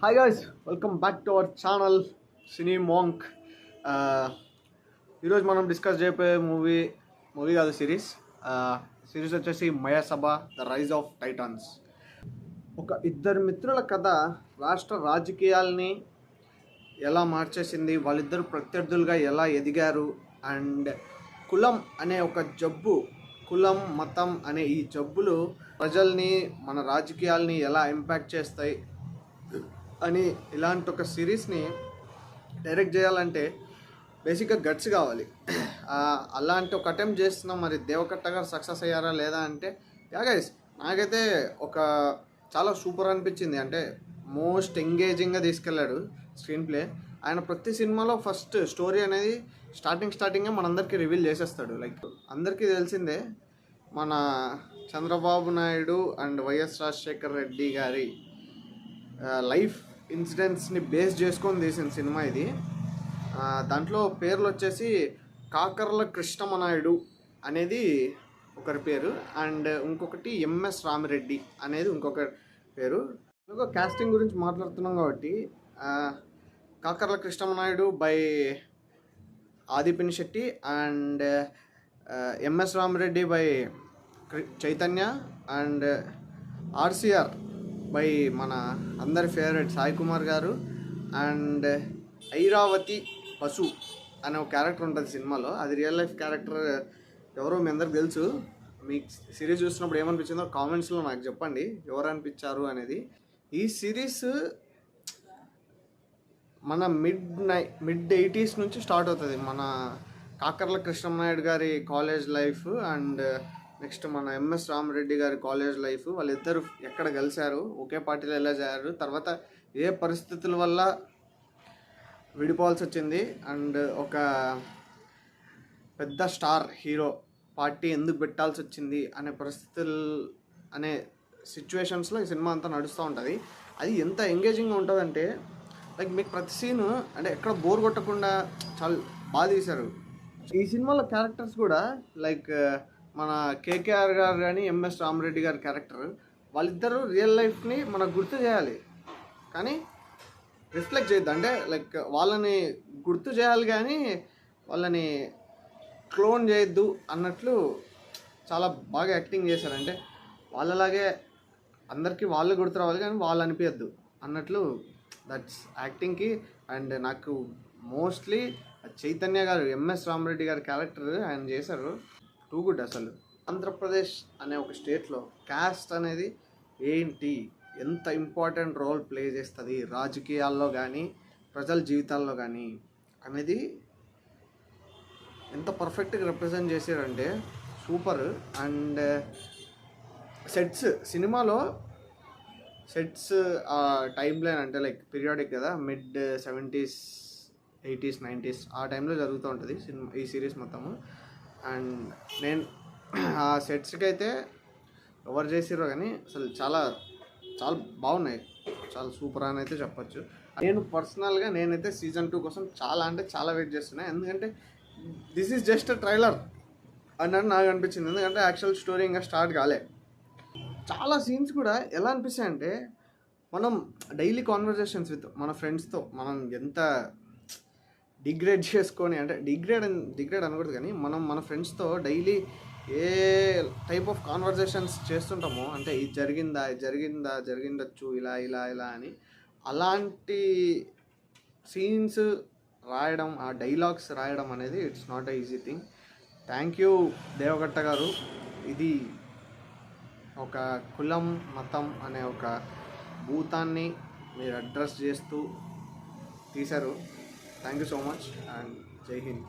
Hi guys, welcome back to our channel cine monk. ఈరోజు మనం discuss చేయబోయే movie కాదు, సిరీస్ వచ్చేసి మయాసభ ద రైజ్ ఆఫ్ టైటాన్స్. ఒక ఇద్దరు మిత్రుల కథ రాష్ట్ర రాజకీయాల్ని ఎలా మార్చేసింది, వాళ్ళిద్దరు ప్రత్యర్థులుగా ఎలా ఎదిగారు, అండ్ కులం అనే ఒక జబ్బు, కులం మతం అనే ఈ జబ్బులు ప్రజల్ని మన రాజకీయాల్ని ఎలా ఇంపాక్ట్ చేస్తాయి అని ఇలాంటి ఒక సిరీస్ని డైరెక్ట్ చేయాలంటే బేసిక్గా గట్స్ కావాలి. అలాంటి ఒక అటెంప్ట్ చేస్తున్నాం. మరి దేవకట్ట గారు సక్సెస్ అయ్యారా లేదా అంటే, గైస్ నాకైతే ఒక చాలా సూపర్ అనిపించింది. అంటే మోస్ట్ ఎంగేజింగ్గా తీసుకెళ్ళాడు స్క్రీన్ ప్లే. ఆయన ప్రతి సినిమాలో ఫస్ట్ స్టోరీ అనేది స్టార్టింగే మనందరికీ రివీల్ చేసేస్తాడు. లైక్ అందరికీ తెలిసిందే, మన చంద్రబాబు నాయుడు అండ్ వైఎస్ రాజశేఖర్ రెడ్డి గారి లైఫ్ ఇన్సిడెంట్స్ని బేస్ చేసుకొని తీసిన సినిమా ఇది. దాంట్లో పేర్లు వచ్చేసి కాకర్ల కృష్ణమనాయుడు అనేది ఒకరి పేరు, అండ్ ఇంకొకటి ఎంఎస్ రామిరెడ్డి అనేది ఇంకొక పేరు. ఇంకొక కాస్టింగ్ గురించి మాట్లాడుతున్నాం కాబట్టి, Kakarla Krishnama Naidu by Aadhi Pinisetty and MS Ramireddy by Chaitanya and RCR by మన అందరి ఫేవరెట్ సాయి కుమార్ గారు. అండ్ ఐరావతి పశు అనే ఒక క్యారెక్టర్ ఉంటుంది సినిమాలో. అది రియల్ లైఫ్ క్యారెక్టర్. ఎవరో మీ అందరికి తెలుసు. మీకు సిరీస్ చూసినప్పుడు ఏమనిపించిందో కామెంట్స్లో నాకు చెప్పండి, ఎవరు అనిపించారు అనేది. ఈ సిరీస్ మన మిడ్ 80s నుంచి స్టార్ట్ అవుతుంది. మన కాకర్ల కృష్ణమనాయుడు గారి కాలేజ్ లైఫ్ అండ్ నెక్స్ట్ మన ఎంఎస్ రామిరెడ్డి గారి కాలేజ్ లైఫ్. వాళ్ళిద్దరు ఎక్కడ కలిశారు, ఒకే పార్టీలో ఎలా చేశారు, తర్వాత ఏ పరిస్థితుల వల్ల విడిపోవాల్సి వచ్చింది, అండ్ ఒక పెద్ద స్టార్ హీరో పార్టీ ఎందుకు పెట్టాల్సి వచ్చింది అనే పరిస్థితులు అనే సిచ్యువేషన్స్లో ఈ సినిమా అంతా నడుస్తూ ఉంటుంది. అది ఎంత ఎంగేజింగ్గా ఉంటుందంటే, లైక్ మీకు ప్రతి సీను అంటే ఎక్కడ బోర్ కొట్టకుండా చాలా బాగా తీశారు. ఈ సినిమాలో క్యారెక్టర్స్ కూడా లైక్ మన కేకేఆర్ గారు కానీ ఎంఎస్ రామిరెడ్డి గారి క్యారెక్టర్, వాళ్ళిద్దరూ రియల్ లైఫ్ని మనకు గుర్తు చేయాలి కానీ రిఫ్లెక్ట్ చేయొద్దు. అంటే లైక్ వాళ్ళని గుర్తు చేయాలి కానీ వాళ్ళని క్లోన్ చేయొద్దు అన్నట్లు చాలా బాగా యాక్టింగ్ చేశారు. అంటే వాళ్ళలాగే అందరికీ వాళ్ళు గుర్తు రావాలి కానీ వాళ్ళు అనిపించద్దు అన్నట్లు దట్స్ యాక్టింగ్కి. అండ్ నాకు మోస్ట్లీ చైతన్య గారు, ఎంఎస్ రామిరెడ్డి గారి క్యారెక్టర్ ఆయన చేశారు టూ గుడ్ అసలు. ఆంధ్రప్రదేశ్ అనే ఒక స్టేట్లో క్యాస్ట్ అనేది ఏంటి, ఎంత ఇంపార్టెంట్ రోల్ ప్లే చేస్తుంది రాజకీయాల్లో కానీ ప్రజల జీవితాల్లో కానీ అనేది ఎంత పర్ఫెక్ట్గా రిప్రజెంట్ చేశారంటే సూపర్. అండ్ సినిమాలో సెట్స్ టైం లైన్ అంటే లైక్ పీరియాడిక్ కదా, మిడ్ 70s 80s 90s ఆ టైంలో జరుగుతూ ఉంటుంది ఈ సిరీస్ మొత్తము. అండ్ నేను ఆ సెట్స్కి అయితే ఎవరు చేసిరో కానీ అసలు చాలా చాలా బాగున్నాయి, చాలా సూపర్ అని అయితే చెప్పచ్చు. నేను పర్సనల్గా నేనైతే సీజన్ 2 కోసం చాలా అంటే చాలా వెయిట్ చేస్తున్నాను. ఎందుకంటే దిస్ ఈజ్ జస్ట్ ట్రైలర్ అన్నట్టు నాకు అనిపించింది. ఎందుకంటే యాక్చువల్ స్టోరీ ఇంకా స్టార్ట్ కాలే. చాలా సీన్స్ కూడా ఎలా అనిపిస్తాయంటే, మనం డైలీ కాన్వర్జేషన్స్ విత్ మన ఫ్రెండ్స్తో మనం ఎంత డిగ్రేడ్ చేసుకొని, అంటే డిగ్రేడ్ అనకూడదు కానీ మనం మన ఫ్రెండ్స్తో డైలీ ఏ టైప్ ఆఫ్ కాన్వర్జేషన్స్ చేస్తుంటామో, అంటే ఇది జరిగిండొచ్చు ఇలా ఇలా ఇలా అని, అలాంటి సీన్స్ రాయడం, ఆ డైలాగ్స్ రాయడం అనేది it's not a easy thing. Thank you Deva Katta గారు. ఇది ఒక కులం మతం అనే ఒక భూతాన్ని మీరు అడ్రస్ చేస్తూ తీశారు. Thank you so much and జై హింద్.